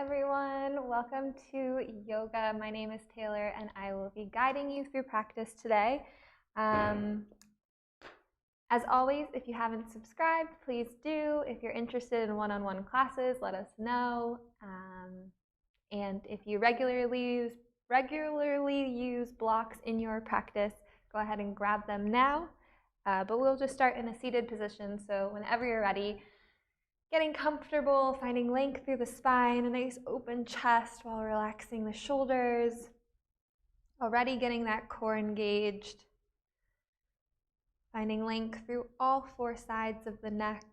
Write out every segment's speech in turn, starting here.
everyone. Welcome to yoga. My name is Taylor and I will be guiding you through practice today. As always, if you haven't subscribed, please do. If you're interested in one-on-one classes, let us know. And if you regularly use blocks in your practice, go ahead and grab them now. But we'll just start in a seated position, so whenever you're ready, getting comfortable, finding length through the spine, a nice open chest while relaxing the shoulders. Already getting that core engaged. Finding length through all four sides of the neck.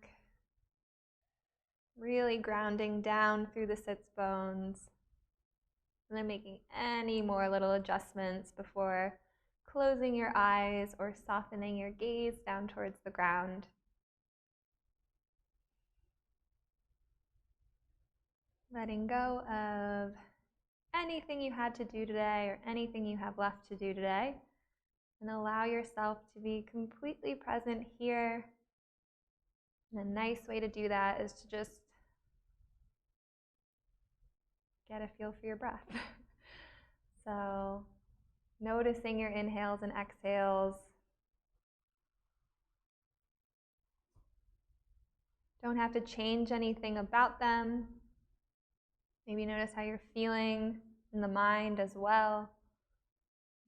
Really grounding down through the sits bones. And then making any more little adjustments before closing your eyes or softening your gaze down towards the ground. Letting go of anything you had to do today or anything you have left to do today. And allow yourself to be completely present here. And a nice way to do that is to just get a feel for your breath. So noticing your inhales and exhales. Don't have to change anything about them. Maybe notice how you're feeling in the mind as well.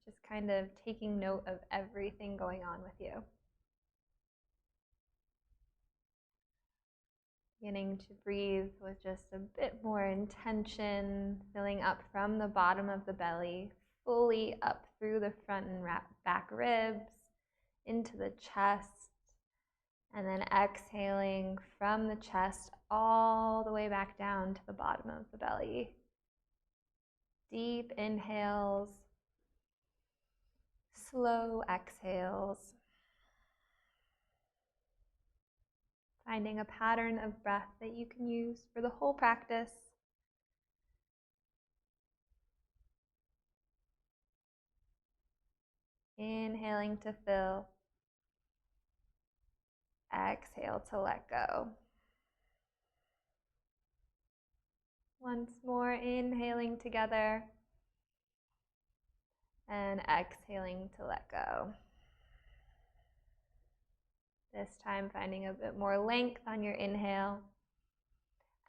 Just kind of taking note of everything going on with you. Beginning to breathe with just a bit more intention, filling up from the bottom of the belly, fully up through the front and back ribs, into the chest, and then exhaling from the chest all the way back down to the bottom of the belly. Deep inhales, slow exhales. Finding a pattern of breath that you can use for the whole practice. Inhaling to fill. Exhale to let go. Once more, inhaling together and exhaling to let go. This time finding a bit more length on your inhale.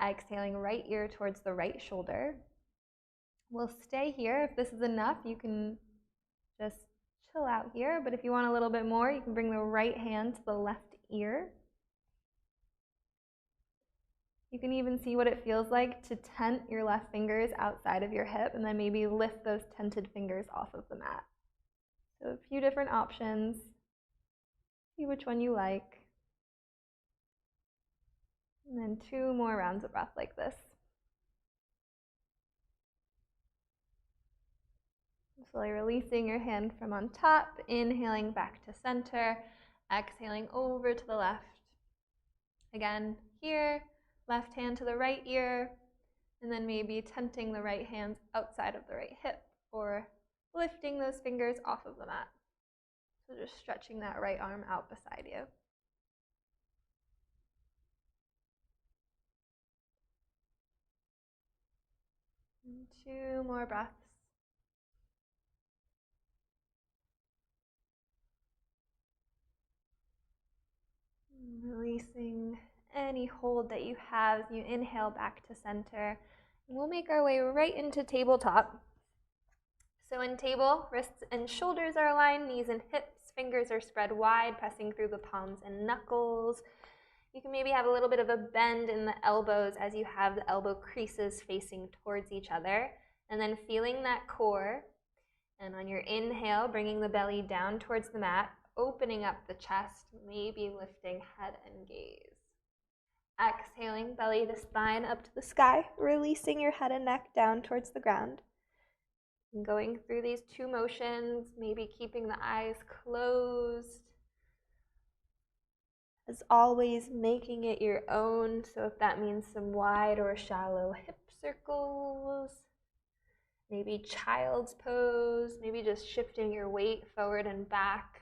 Exhaling right ear towards the right shoulder. We'll stay here. If this is enough, you can just chill out here, but if you want a little bit more, you can bring the right hand to the left ear. You can even see what it feels like to tent your left fingers outside of your hip and then maybe lift those tented fingers off of the mat. So a few different options. See which one you like. And then 2 more rounds of breath like this. Slowly releasing your hand from on top, inhaling back to center, exhaling over to the left. Again, here, left hand to the right ear, and then maybe tenting the right hands outside of the right hip, or lifting those fingers off of the mat. So just stretching that right arm out beside you. And 2 more breaths. Releasing any hold that you have as you inhale back to center. And we'll make our way right into tabletop. So in table, wrists and shoulders are aligned, knees and hips, fingers are spread wide, pressing through the palms and knuckles. You can maybe have a little bit of a bend in the elbows as you have the elbow creases facing towards each other. And then feeling that core. And on your inhale, bringing the belly down towards the mat, opening up the chest, maybe lifting head and gaze. Exhaling, belly to spine up to the sky, releasing your head and neck down towards the ground. And going through these 2 motions, maybe keeping the eyes closed. As always, making it your own, so if that means some wide or shallow hip circles, maybe child's pose, maybe just shifting your weight forward and back.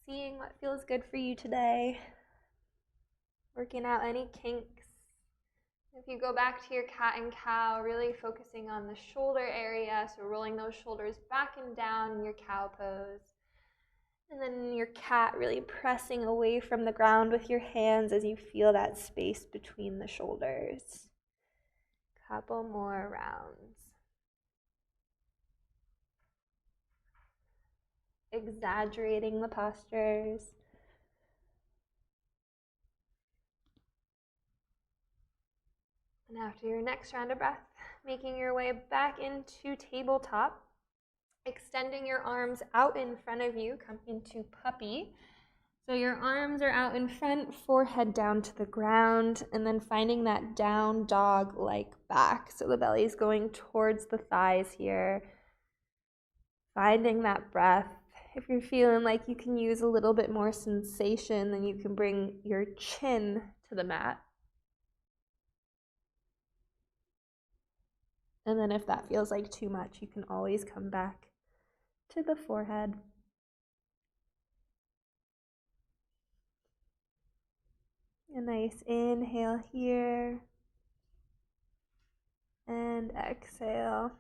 Seeing what feels good for you today. Working out any kinks, If you go back to your cat and cow, really focusing on the shoulder area, so rolling those shoulders back and down in your cow pose. And then your cat, really pressing away from the ground with your hands as you feel that space between the shoulders. Couple more rounds. Exaggerating the postures. And after your next round of breath, making your way back into tabletop, extending your arms out in front of you, come into puppy. So your arms are out in front, forehead down to the ground, and then finding that down dog-like back. So the belly's going towards the thighs here. Finding that breath. If you're feeling like you can use a little bit more sensation, then you can bring your chin to the mat. And then if that feels like too much, you can always come back to the forehead. A nice inhale here. And exhale.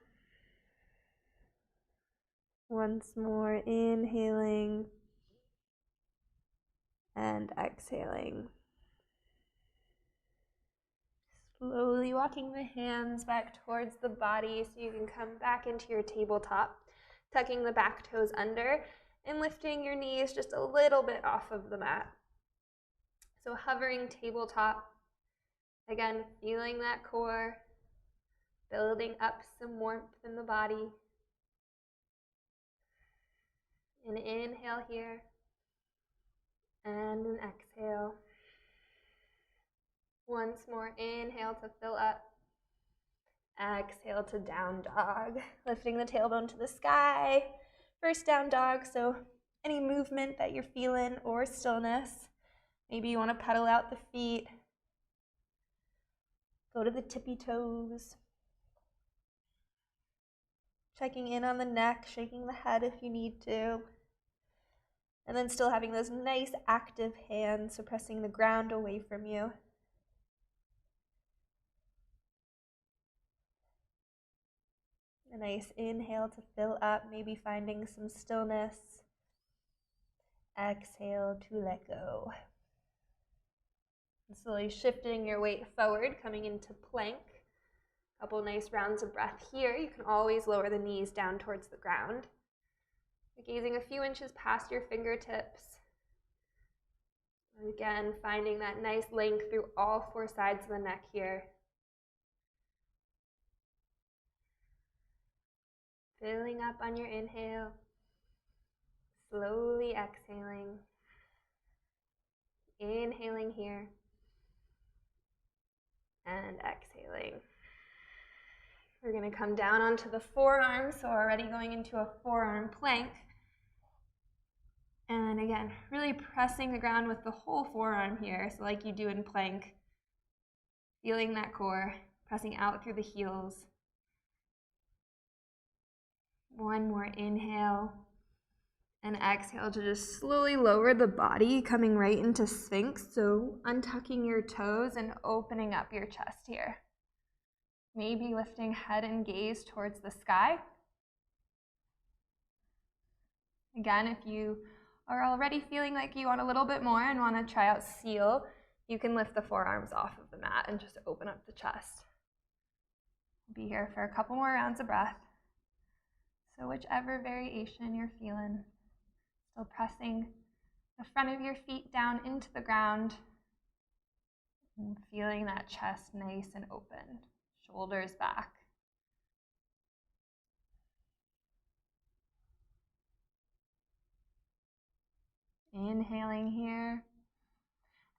Once more, inhaling and exhaling. Slowly walking the hands back towards the body so you can come back into your tabletop, tucking the back toes under and lifting your knees just a little bit off of the mat. So hovering tabletop, again, feeling that core, building up some warmth in the body. An inhale here, and an exhale. Once more, inhale to fill up. Exhale to down dog, lifting the tailbone to the sky. First down dog, so any movement that you're feeling or stillness. Maybe you want to pedal out the feet. Go to the tippy toes. Checking in on the neck, shaking the head if you need to. And then still having those nice active hands, so pressing the ground away from you. A nice inhale to fill up, maybe finding some stillness. Exhale to let go. And slowly shifting your weight forward, coming into plank. A couple nice rounds of breath here. You can always lower the knees down towards the ground. Gazing a few inches past your fingertips. And again, finding that nice length through all four sides of the neck here. Filling up on your inhale. Slowly exhaling. Inhaling here. And exhaling. We're going to come down onto the forearms, so already going into a forearm plank. And again, really pressing the ground with the whole forearm here, so like you do in plank. Feeling that core, pressing out through the heels. One more inhale. And exhale to just slowly lower the body, coming right into Sphinx. So untucking your toes and opening up your chest here. Maybe lifting head and gaze towards the sky. Again, if you are already feeling like you want a little bit more and want to try out seal, you can lift the forearms off of the mat and just open up the chest. Be here for a couple more rounds of breath. So whichever variation you're feeling, still pressing the front of your feet down into the ground and feeling that chest nice and open, shoulders back. Inhaling here.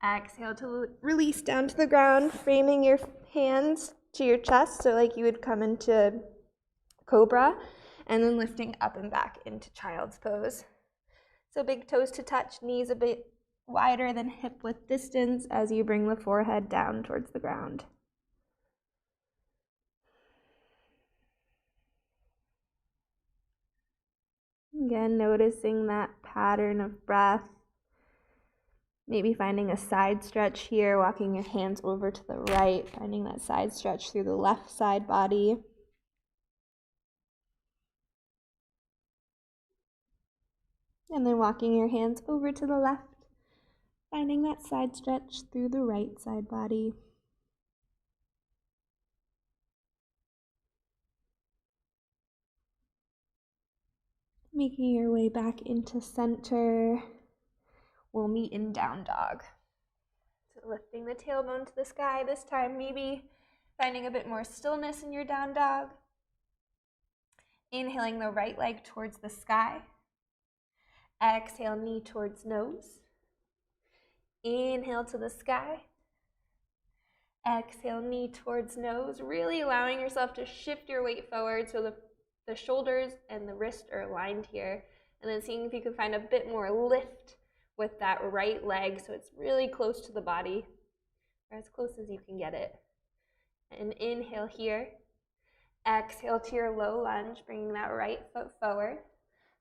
Exhale to release down to the ground, framing your hands to your chest, so like you would come into cobra, and then lifting up and back into child's pose. So big toes to touch, knees a bit wider than hip width distance as you bring the forehead down towards the ground. Again, noticing that pattern of breath. Maybe finding a side stretch here, walking your hands over to the right, finding that side stretch through the left side body. And then walking your hands over to the left, finding that side stretch through the right side body. Making your way back into center. We'll meet in down dog. So lifting the tailbone to the sky this time, maybe finding a bit more stillness in your down dog. Inhaling the right leg towards the sky. Exhale, knee towards nose. Inhale to the sky. Exhale, knee towards nose, really allowing yourself to shift your weight forward so the shoulders and the wrist are aligned here. And then seeing if you can find a bit more lift with that right leg so it's really close to the body, or as close as you can get it. And inhale here. Exhale to your low lunge, bringing that right foot forward.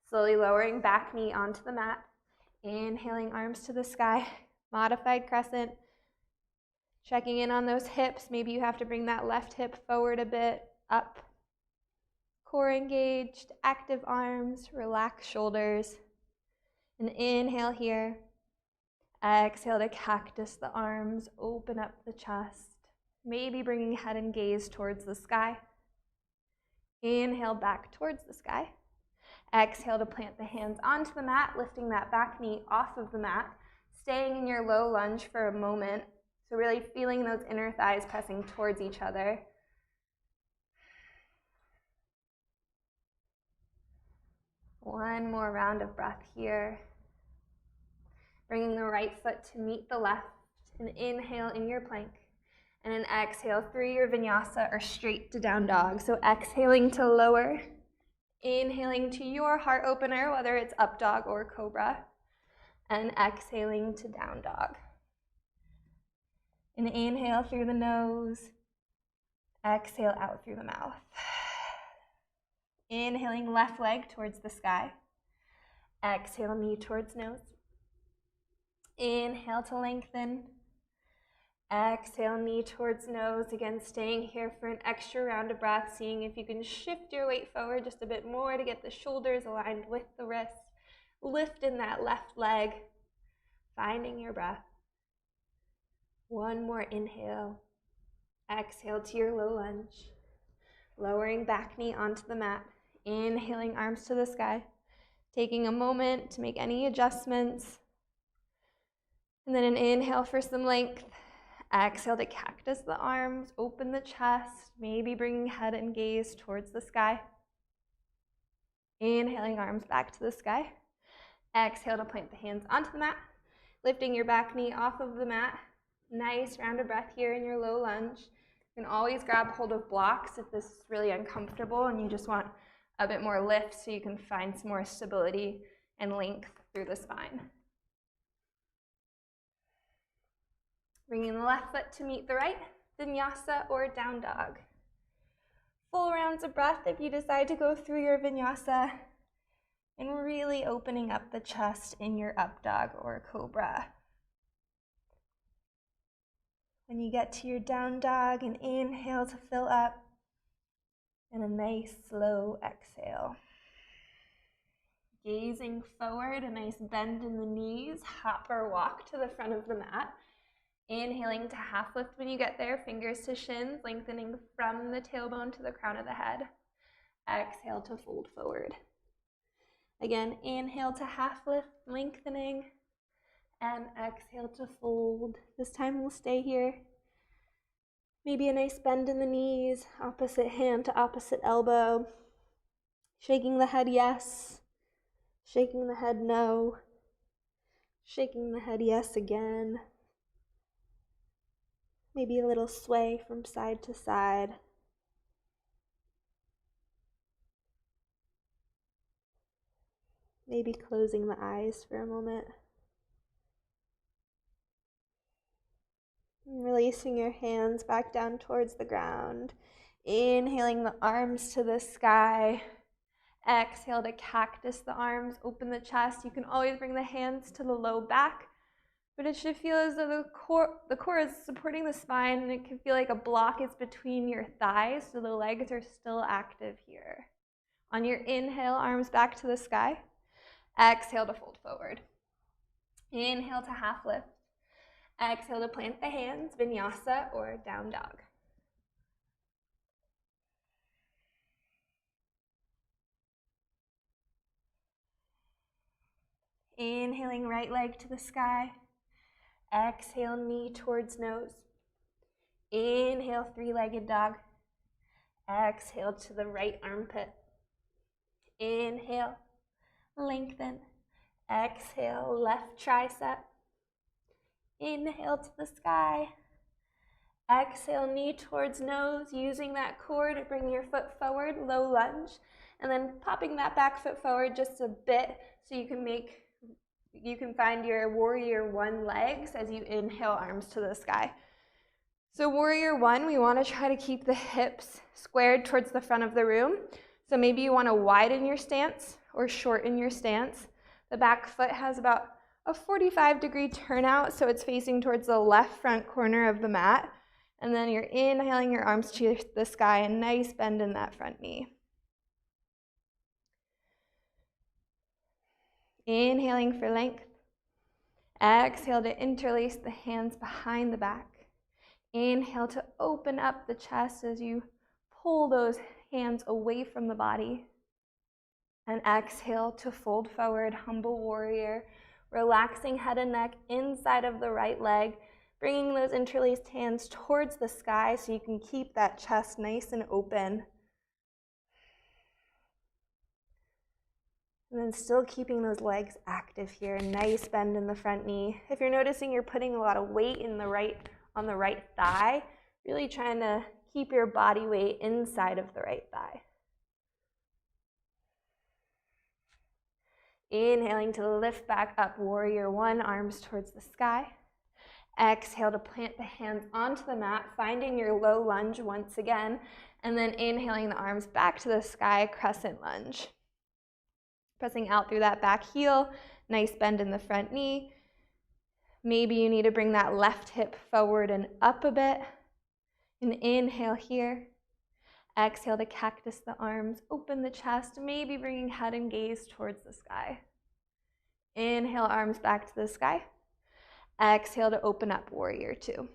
Slowly lowering back knee onto the mat. Inhaling, arms to the sky. Modified crescent. Checking in on those hips. Maybe you have to bring that left hip forward a bit, up. Core engaged, active arms, relaxed shoulders. And inhale here. Exhale to cactus the arms, open up the chest. Maybe bringing head and gaze towards the sky. Inhale back towards the sky. Exhale to plant the hands onto the mat, lifting that back knee off of the mat, staying in your low lunge for a moment. So really feeling those inner thighs pressing towards each other. One more round of breath here. Bringing the right foot to meet the left, and inhale in your plank. And then exhale through your vinyasa or straight to down dog. So exhaling to lower, inhaling to your heart opener, whether it's up dog or cobra, and exhaling to down dog. And inhale through the nose, exhale out through the mouth. Inhaling left leg towards the sky. Exhale, knee towards nose. Inhale to lengthen. Exhale, knee towards nose. Again, staying here for an extra round of breath, seeing if you can shift your weight forward just a bit more to get the shoulders aligned with the wrists. Lift in that left leg, finding your breath. One more inhale. Exhale to your low lunge. Lowering back knee onto the mat. Inhaling, arms to the sky. Taking a moment to make any adjustments. And then an inhale for some length. Exhale to cactus the arms, open the chest, maybe bringing head and gaze towards the sky. Inhaling, arms back to the sky. Exhale to plant the hands onto the mat, lifting your back knee off of the mat. Nice round of breath here in your low lunge. You can always grab hold of blocks if this is really uncomfortable and you just want a bit more lift so you can find some more stability and length through the spine. Bringing the left foot to meet the right, vinyasa or down dog. Full rounds of breath if you decide to go through your vinyasa, and really opening up the chest in your up dog or cobra. When you get to your down dog, and inhale to fill up, and a nice slow exhale. Gazing forward, a nice bend in the knees, hop or walk to the front of the mat. Inhaling to half lift when you get there, fingers to shins, lengthening from the tailbone to the crown of the head. Exhale to fold forward. Again, inhale to half lift, lengthening, and exhale to fold. This time we'll stay here. Maybe a nice bend in the knees, opposite hand to opposite elbow. Shaking the head yes, shaking the head no, shaking the head yes again. Maybe a little sway from side to side. Maybe closing the eyes for a moment. And releasing your hands back down towards the ground. Inhaling the arms to the sky. Exhale to cactus the arms, open the chest. You can always bring the hands to the low back But it should feel as though the core is supporting the spine, and it can feel like a block is between your thighs, so the legs are still active here. On your inhale, arms back to the sky. Exhale to fold forward. Inhale to half lift. Exhale to plant the hands, vinyasa or down dog. Inhaling right leg to the sky. Exhale, knee towards nose. Inhale, three-legged dog. Exhale to the right armpit. Inhale, lengthen. Exhale, left tricep. Inhale to the sky. Exhale, knee towards nose, using that core to bring your foot forward, low lunge, and then popping that back foot forward just a bit so you can find your warrior one legs as you inhale, arms to the sky. So warrior one, we want to try to keep the hips squared towards the front of the room. So maybe you want to widen your stance or shorten your stance. The back foot has about a 45-degree turnout, so it's facing towards the left front corner of the mat. And then you're inhaling your arms to the sky, a nice bend in that front knee. Inhaling for length. Exhale to interlace the hands behind the back. Inhale to open up the chest as you pull those hands away from the body. And exhale to fold forward, humble warrior, relaxing head and neck inside of the right leg, bringing those interlaced hands towards the sky so you can keep that chest nice and open. And then still keeping those legs active here, nice bend in the front knee. If you're noticing you're putting a lot of weight on the right thigh, really trying to keep your body weight inside of the right thigh. Inhaling to lift back up, warrior one, arms towards the sky. Exhale to plant the hands onto the mat, finding your low lunge once again, and then inhaling the arms back to the sky, crescent lunge. Pressing out through that back heel, nice bend in the front knee. Maybe you need to bring that left hip forward and up a bit. And inhale here. Exhale to cactus the arms, open the chest, maybe bringing head and gaze towards the sky. Inhale, arms back to the sky. Exhale to open up, warrior two.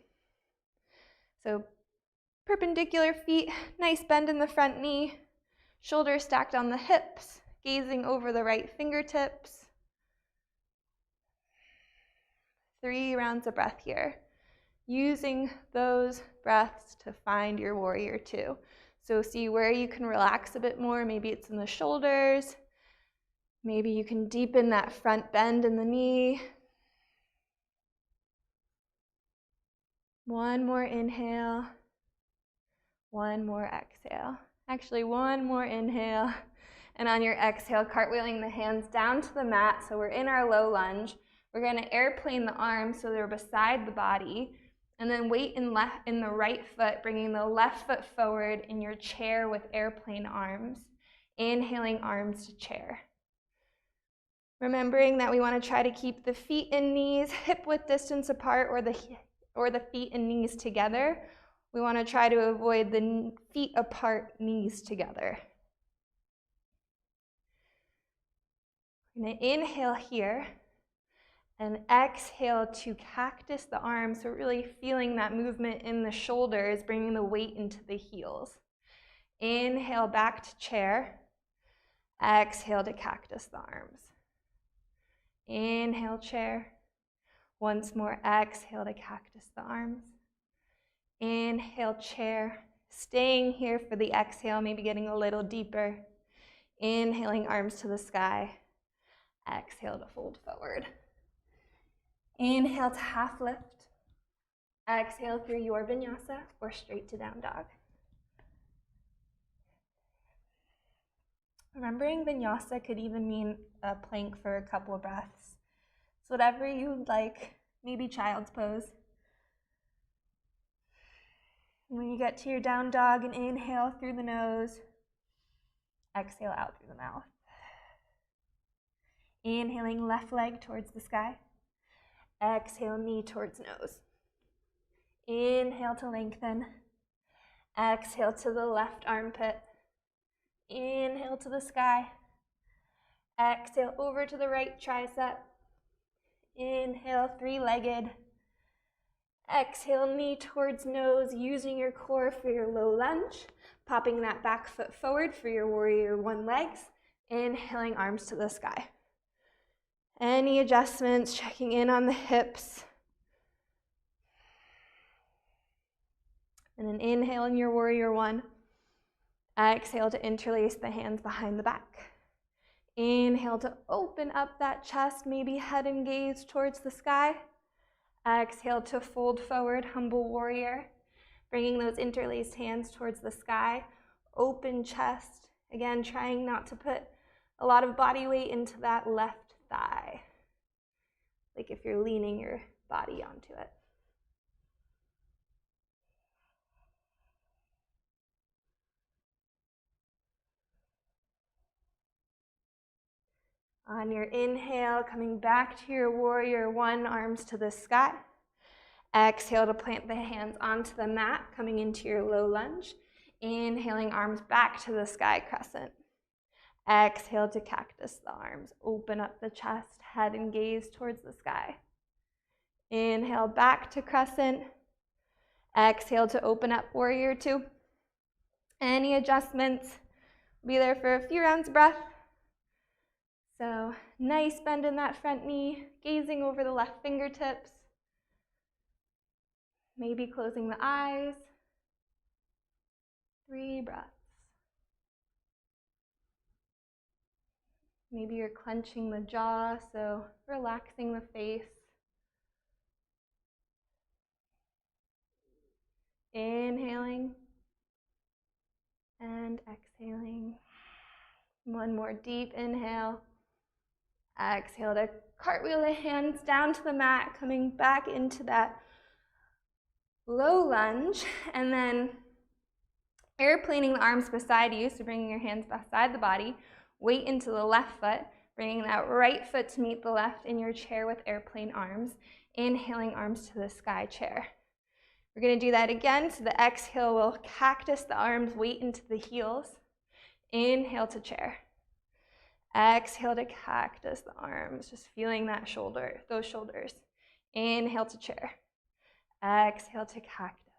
So perpendicular feet, nice bend in the front knee, shoulders stacked on the hips, gazing over the right fingertips. 3 rounds of breath here. Using those breaths to find your warrior two. So see where you can relax a bit more. Maybe it's in the shoulders. Maybe you can deepen that front bend in the knee. One more inhale. One more exhale. Actually, one more inhale. And on your exhale, cartwheeling the hands down to the mat. So we're in our low lunge. We're going to airplane the arms so they're beside the body. And then weight in the right foot, bringing the left foot forward in your chair with airplane arms. Inhaling, arms to chair. Remembering that we want to try to keep the feet and knees hip-width distance apart, or the feet and knees together. We want to try to avoid the feet apart, knees together. We're going to inhale here. And exhale to cactus the arms, so really feeling that movement in the shoulders, bringing the weight into the heels. Inhale back to chair. Exhale to cactus the arms. Inhale, chair. Once more, exhale to cactus the arms. Inhale, chair. Staying here for the exhale, maybe getting a little deeper. Inhaling, arms to the sky. Exhale to fold forward. Inhale to half lift. Exhale through your vinyasa or straight to down dog. Remembering vinyasa could even mean a plank for a couple of breaths. So whatever you'd like, maybe child's pose. When you get to your down dog, and inhale through the nose, exhale out through the mouth. Inhaling left leg towards the sky. Exhale, knee towards nose. Inhale to lengthen. Exhale to the left armpit. Inhale to the sky. Exhale over to the right tricep. Inhale, three-legged. Exhale, knee towards nose, using your core for your low lunge. Popping that back foot forward for your warrior one legs. Inhaling, arms to the sky. Any adjustments, checking in on the hips. And then inhale in your warrior one. Exhale to interlace the hands behind the back. Inhale to open up that chest, maybe head and gaze towards the sky. Exhale to fold forward, humble warrior. Bringing those interlaced hands towards the sky. Open chest. Again, trying not to put a lot of body weight into that left thigh. Like if you're leaning your body onto it. On your inhale, coming back to your warrior one, arms to the sky. Exhale to plant the hands onto the mat, coming into your low lunge. Inhaling, arms back to the sky crescent. Exhale to cactus the arms. Open up the chest, head and gaze towards the sky. Inhale, back to crescent. Exhale to open up warrior two. Any adjustments? Be there for a few rounds of breath. So nice bend in that front knee, gazing over the left fingertips. Maybe closing the eyes. 3 breaths. Maybe you're clenching the jaw, so relaxing the face. Inhaling and exhaling. One more deep inhale. Exhale to cartwheel the hands down to the mat, coming back into that low lunge, and then airplaning the arms beside you, so bringing your hands beside the body, weight into the left foot, bringing that right foot to meet the left in your chair with airplane arms, inhaling, arms to the sky chair. We're going to do that again, so the exhale will cactus the arms, weight into the heels, inhale to chair. Exhale to cactus the arms, just feeling that shoulder, those shoulders. Inhale to chair. Exhale to cactus.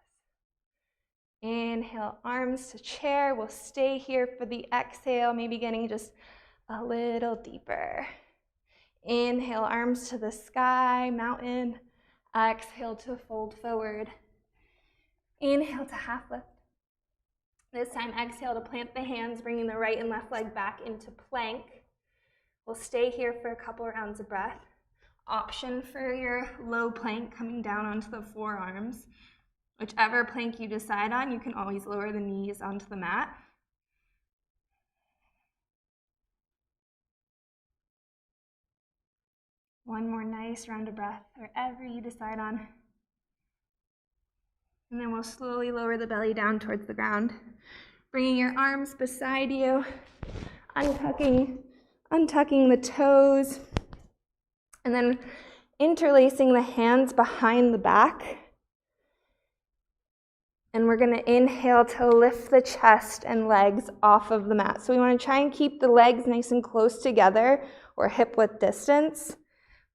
Inhale, arms to chair. We'll stay here for the exhale, maybe getting just a little deeper. Inhale, arms to the sky, mountain. Exhale to fold forward. Inhale to half lift. This time, exhale to plant the hands, bringing the right and left leg back into plank. We'll stay here for a couple rounds of breath. Option for your low plank, coming down onto the forearms. Whichever plank you decide on, you can always lower the knees onto the mat. One more nice round of breath, wherever you decide on. And then we'll slowly lower the belly down towards the ground. Bringing your arms beside you, untucking the toes, and then interlacing the hands behind the back. And we're going to inhale to lift the chest and legs off of the mat. So we want to try and keep the legs nice and close together, or hip width distance.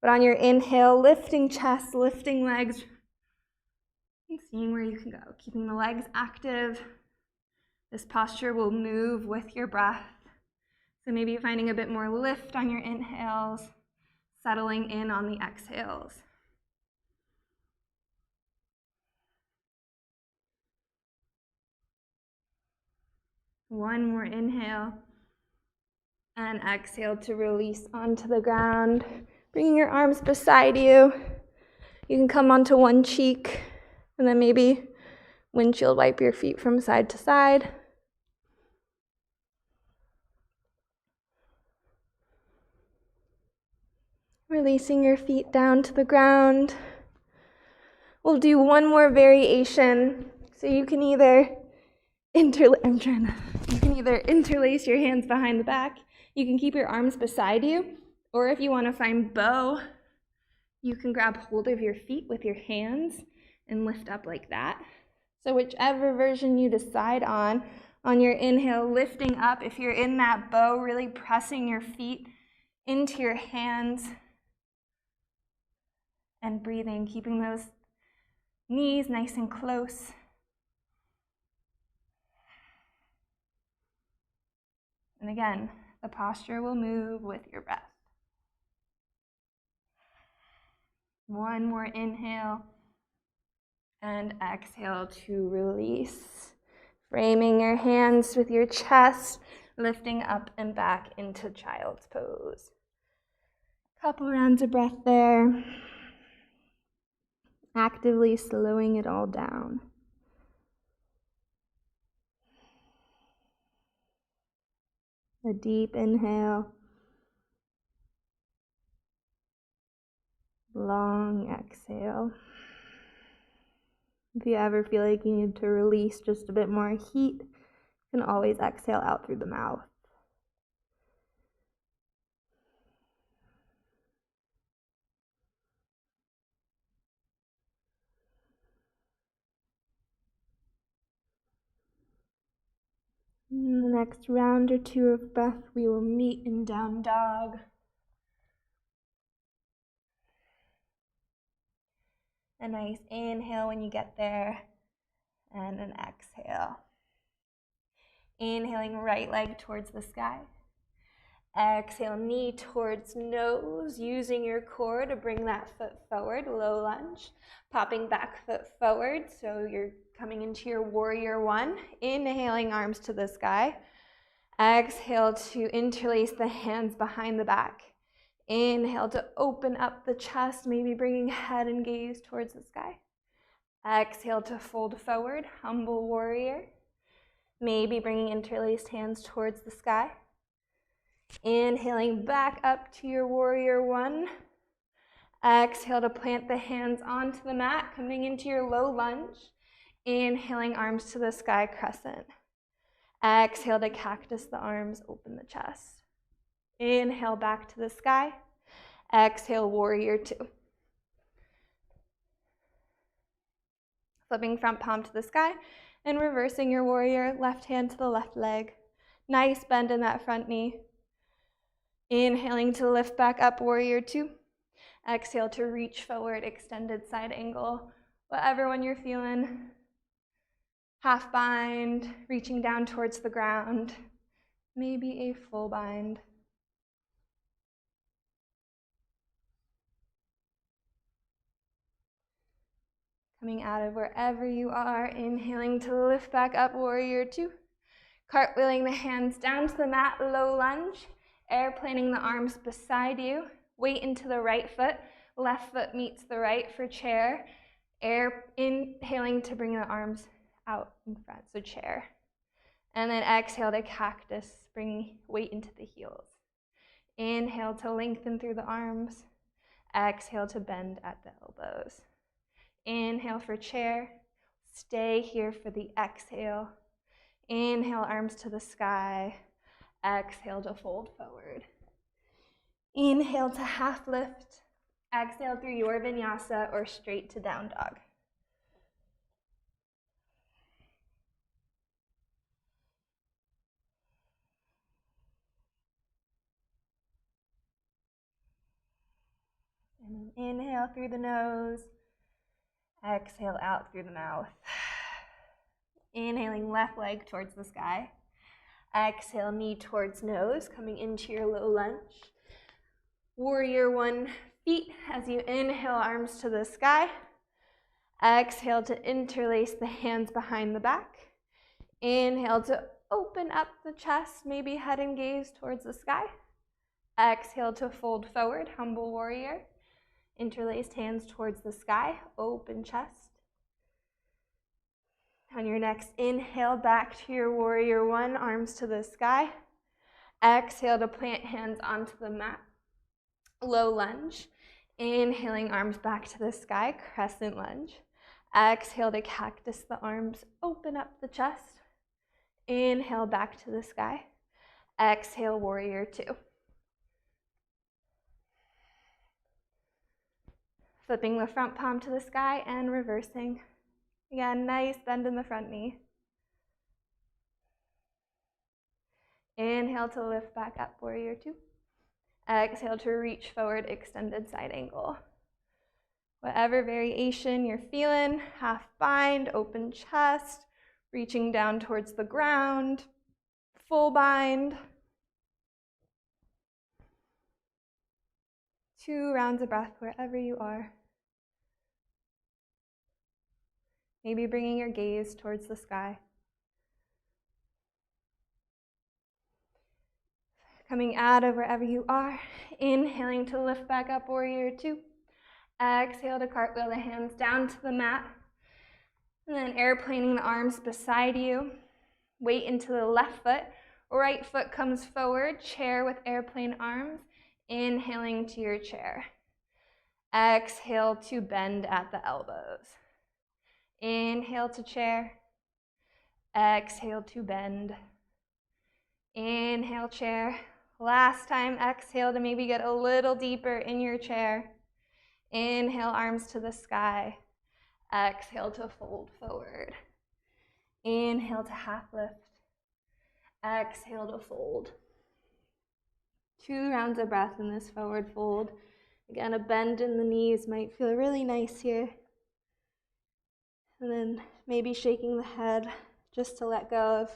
But on your inhale, lifting chest, lifting legs, and seeing where you can go. Keeping the legs active. This posture will move with your breath. So maybe finding a bit more lift on your inhales, settling in on the exhales. One more inhale, and exhale to release onto the ground. Bringing your arms beside you. You can come onto one cheek, and then maybe windshield wipe your feet from side to side. Releasing your feet down to the ground. We'll do one more variation. So you can either interlace your hands behind the back. You can keep your arms beside you, or if you want to find bow, You can grab hold of your feet with your hands and lift up like that. So whichever version you decide on your inhale, lifting up. If you're in that bow, really pressing your feet into your hands and breathing, keeping those knees nice and close. And again, the posture will move with your breath. One more inhale and exhale to release. Framing your hands with your chest, lifting up and back into child's pose. Couple rounds of breath there. Actively slowing it all down. A deep inhale. Long exhale. If you ever feel like you need to release just a bit more heat, you can always exhale out through the mouth. In the next round or two of breath, we will meet in down dog. A nice inhale when you get there, and an exhale. Inhaling right leg towards the sky. Exhale, knee towards nose, using your core to bring that foot forward, low lunge. Popping back foot forward, so you're coming into your warrior one. Inhaling, arms to the sky. Exhale to interlace the hands behind the back. Inhale to open up the chest, maybe bringing head and gaze towards the sky. Exhale to fold forward, humble warrior. Maybe bringing interlaced hands towards the sky. Inhaling back up to your warrior one. Exhale to plant the hands onto the mat, coming into your low lunge. Inhaling, arms to the sky, crescent. Exhale to cactus the arms, open the chest. Inhale back to the sky. Exhale, warrior two. Flipping front palm to the sky and reversing your warrior, left hand to the left leg. Nice bend in that front knee. Inhaling to lift back up, warrior two. Exhale to reach forward, extended side angle. Whatever one you're feeling. Half bind, reaching down towards the ground. Maybe a full bind. Coming out of wherever you are, inhaling to lift back up, warrior two. Cartwheeling the hands down to the mat, low lunge. Airplaning the arms beside you. Weight into the right foot. Left foot meets the right for chair. Inhaling to bring the arms out in front, so chair. And then exhale to cactus, bringing weight into the heels. Inhale to lengthen through the arms. Exhale to bend at the elbows. Inhale for chair. Stay here for the exhale. Inhale, arms to the sky. Exhale to fold forward. Inhale to half lift. Exhale through your vinyasa or straight to down dog. And inhale through the nose. Exhale out through the mouth. Inhaling left leg towards the sky. Exhale, knee towards nose, coming into your low lunge. Warrior one, feet as you inhale, arms to the sky. Exhale to interlace the hands behind the back. Inhale to open up the chest, maybe head and gaze towards the sky. Exhale to fold forward, humble warrior. Interlaced hands towards the sky, open chest. On your next inhale, back to your warrior one, arms to the sky. Exhale to plant hands onto the mat, low lunge. Inhaling, arms back to the sky, crescent lunge. Exhale to cactus the arms, open up the chest. Inhale back to the sky. Exhale, warrior two. Flipping the front palm to the sky and reversing. Again, nice bend in the front knee. Inhale to lift back up, warrior two. Exhale to reach forward, extended side angle. Whatever variation you're feeling, half bind, open chest, reaching down towards the ground, full bind. 2 rounds of breath wherever you are. Maybe bringing your gaze towards the sky. Coming out of wherever you are, inhaling to lift back up, warrior two. Exhale to cartwheel the hands down to the mat. And then airplaning the arms beside you. Weight into the left foot. Right foot comes forward, chair with airplane arms. Inhaling to your chair. Exhale to bend at the elbows. Inhale to chair. Exhale to bend. Inhale, chair. Last time, exhale to maybe get a little deeper in your chair. Inhale, arms to the sky. Exhale to fold forward. Inhale to half lift. Exhale to fold. 2 rounds of breath in this forward fold. Again, a bend in the knees might feel really nice here. And then maybe shaking the head just to let go of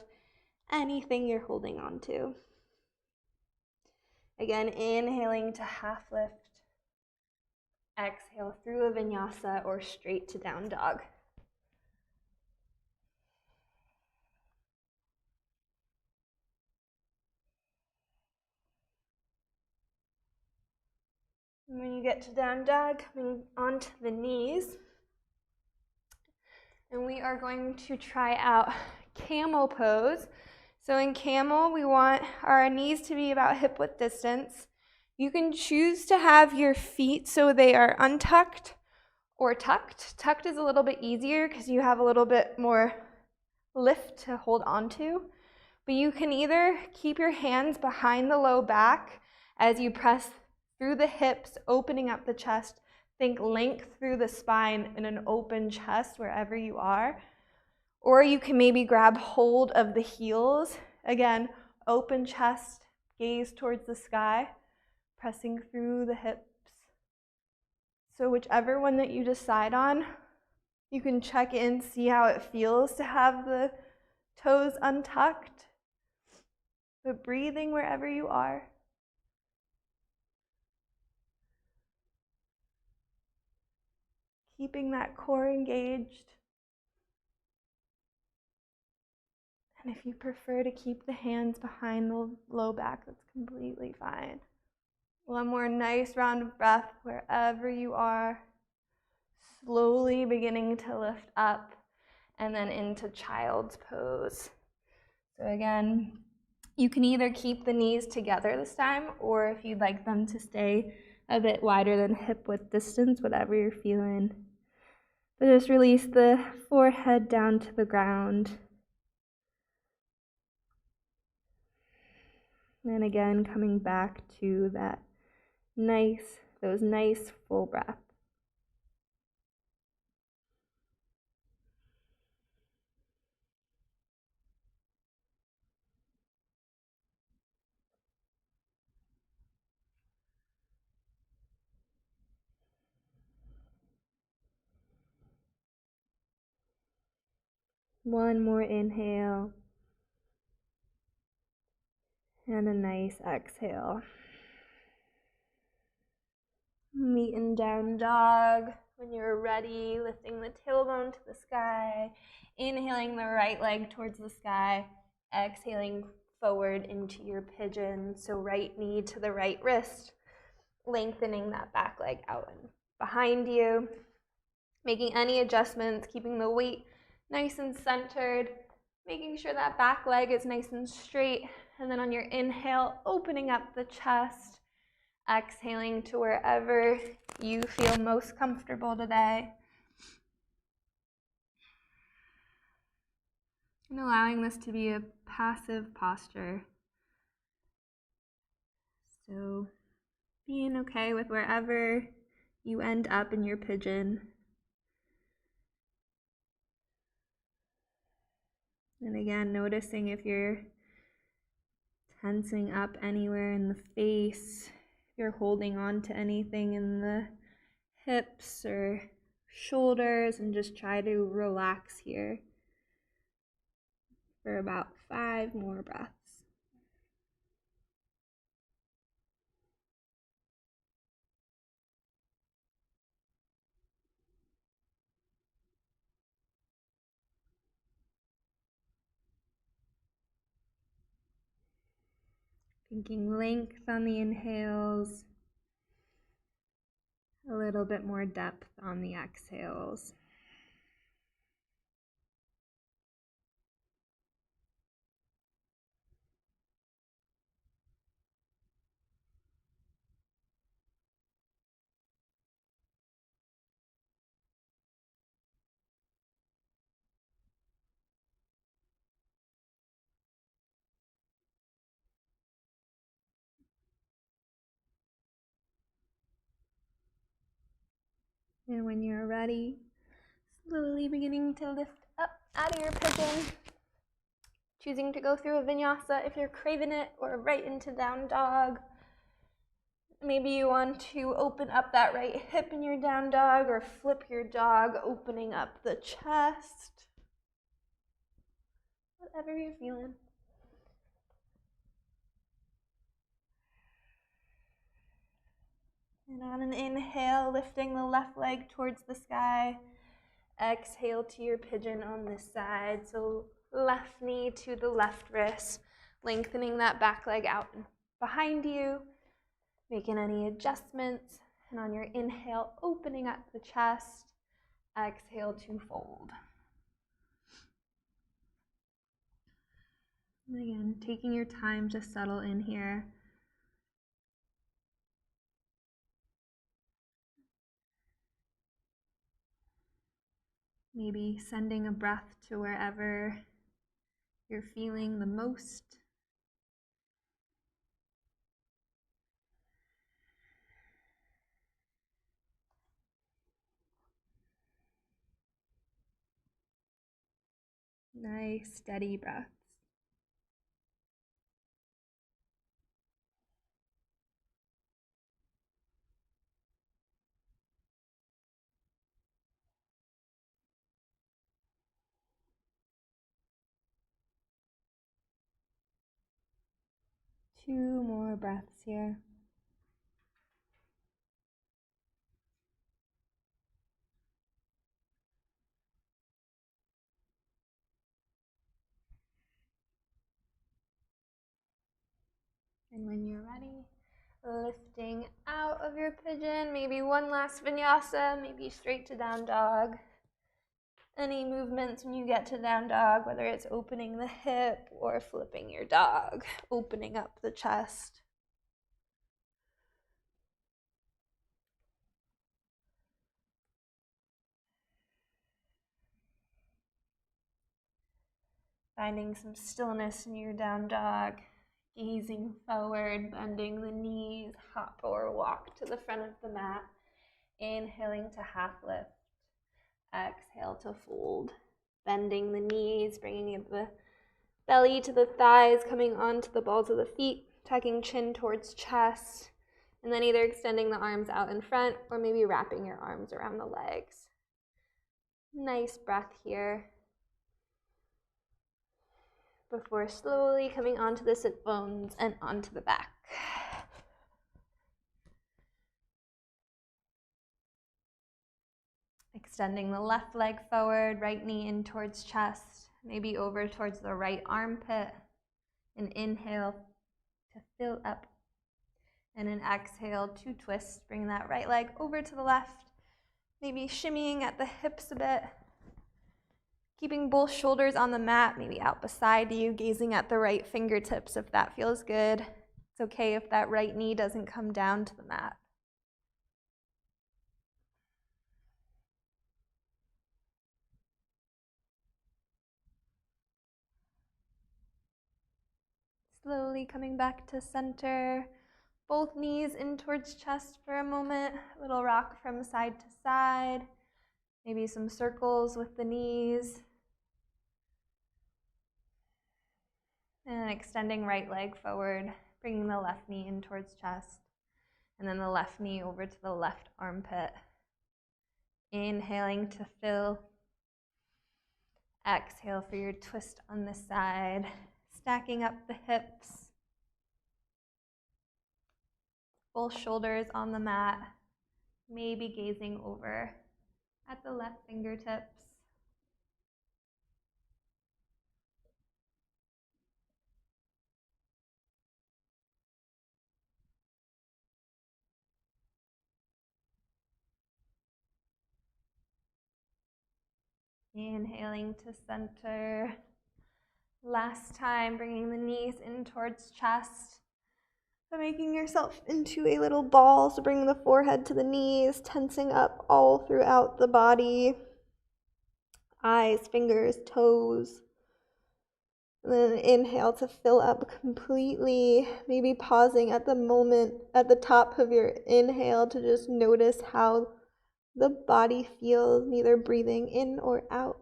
anything you're holding on to. Again, inhaling to half lift. Exhale through a vinyasa or straight to down dog. And when you get to down dog, coming onto the knees. And we are going to try out camel pose. So in camel, we want our knees to be about hip width distance. You can choose to have your feet so they are untucked or tucked. Tucked is a little bit easier because you have a little bit more lift to hold on to. But you can either keep your hands behind the low back as you press through the hips, opening up the chest. Think length through the spine in an open chest wherever you are. Or you can maybe grab hold of the heels. Again, open chest, gaze towards the sky, pressing through the hips. So whichever one that you decide on, you can check in, see how it feels to have the toes untucked, but breathing wherever you are. Keeping that core engaged. And if you prefer to keep the hands behind the low back, that's completely fine. One more nice round of breath wherever you are. Slowly beginning to lift up and then into child's pose. So again, you can either keep the knees together this time, or if you'd like them to stay a bit wider than hip width distance, whatever you're feeling. But just release the forehead down to the ground. And again, coming back to those nice full breaths. One more inhale. And a nice exhale. Meet in down dog. When you're ready, lifting the tailbone to the sky. Inhaling the right leg towards the sky. Exhaling forward into your pigeon. So right knee to the right wrist. Lengthening that back leg out and behind you. Making any adjustments, keeping the weight nice and centered. Making sure that back leg is nice and straight. And then on your inhale, opening up the chest. Exhaling to wherever you feel most comfortable today. And allowing this to be a passive posture. So being okay with wherever you end up in your pigeon. And again, noticing if you're tensing up anywhere in the face, if you're holding on to anything in the hips or shoulders, and just try to relax here for about 5 more breaths. Thinking length on the inhales, a little bit more depth on the exhales. And when you're ready, slowly beginning to lift up out of your pigeon, choosing to go through a vinyasa if you're craving it, or right into down dog. Maybe you want to open up that right hip in your down dog, or flip your dog, opening up the chest. Whatever you're feeling. And on an inhale, lifting the left leg towards the sky. Exhale to your pigeon on this side. So left knee to the left wrist, lengthening that back leg out and behind you, making any adjustments. And on your inhale, opening up the chest. Exhale to fold. And again, taking your time to settle in here. Maybe sending a breath to wherever you're feeling the most. Nice, steady breaths. Two more breaths here. And when you're ready, lifting out of your pigeon, maybe one last vinyasa, maybe straight to down dog. Any movements when you get to down dog, whether it's opening the hip or flipping your dog, opening up the chest. Finding some stillness in your down dog, gazing forward, bending the knees, hop or walk to the front of the mat, inhaling to half lift, exhale to fold, bending the knees, bringing the belly to the thighs, coming onto the balls of the feet, tucking chin towards chest, and then either extending the arms out in front or maybe wrapping your arms around the legs. Nice breath here. Before slowly coming onto the sit bones and onto the back. Extending the left leg forward, right knee in towards chest, maybe over towards the right armpit. An inhale to fill up, and an exhale to twist. Bring that right leg over to the left, maybe shimmying at the hips a bit. Keeping both shoulders on the mat, maybe out beside you, gazing at the right fingertips if that feels good. It's okay if that right knee doesn't come down to the mat. Slowly coming back to center, both knees in towards chest for a moment. A little rock from side to side. Maybe some circles with the knees. And extending right leg forward, bringing the left knee in towards chest. And then the left knee over to the left armpit. Inhaling to fill. Exhale for your twist on the side. Stacking up the hips. Both shoulders on the mat. Maybe gazing over at the left fingertips. Inhaling to center. Last time, bringing the knees in towards chest. So making yourself into a little ball, so bringing the forehead to the knees, tensing up all throughout the body. Eyes, fingers, toes. And then inhale to fill up completely, maybe pausing at the moment at the top of your inhale to just notice how the body feels, neither breathing in or out.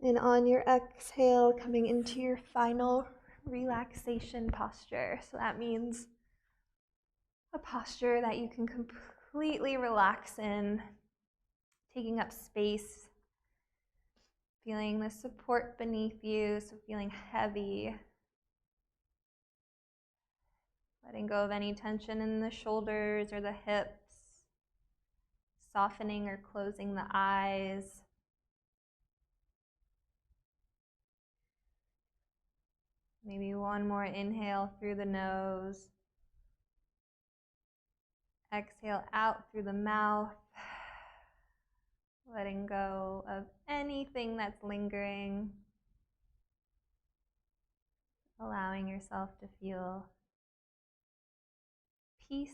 And on your exhale, coming into your final relaxation posture. So that means a posture that you can completely relax in, taking up space, feeling the support beneath you, so feeling heavy. Letting go of any tension in the shoulders or the hips. Softening or closing the eyes. Maybe one more inhale through the nose. Exhale out through the mouth. Letting go of anything that's lingering. Allowing yourself to feel peace.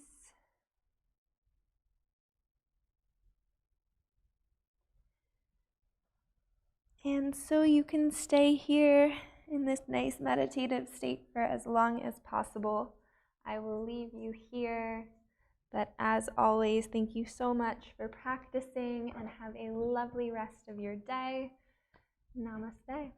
And so you can stay here in this nice meditative state for as long as possible. I will leave you here, but as always, thank you so much for practicing and have a lovely rest of your day. Namaste.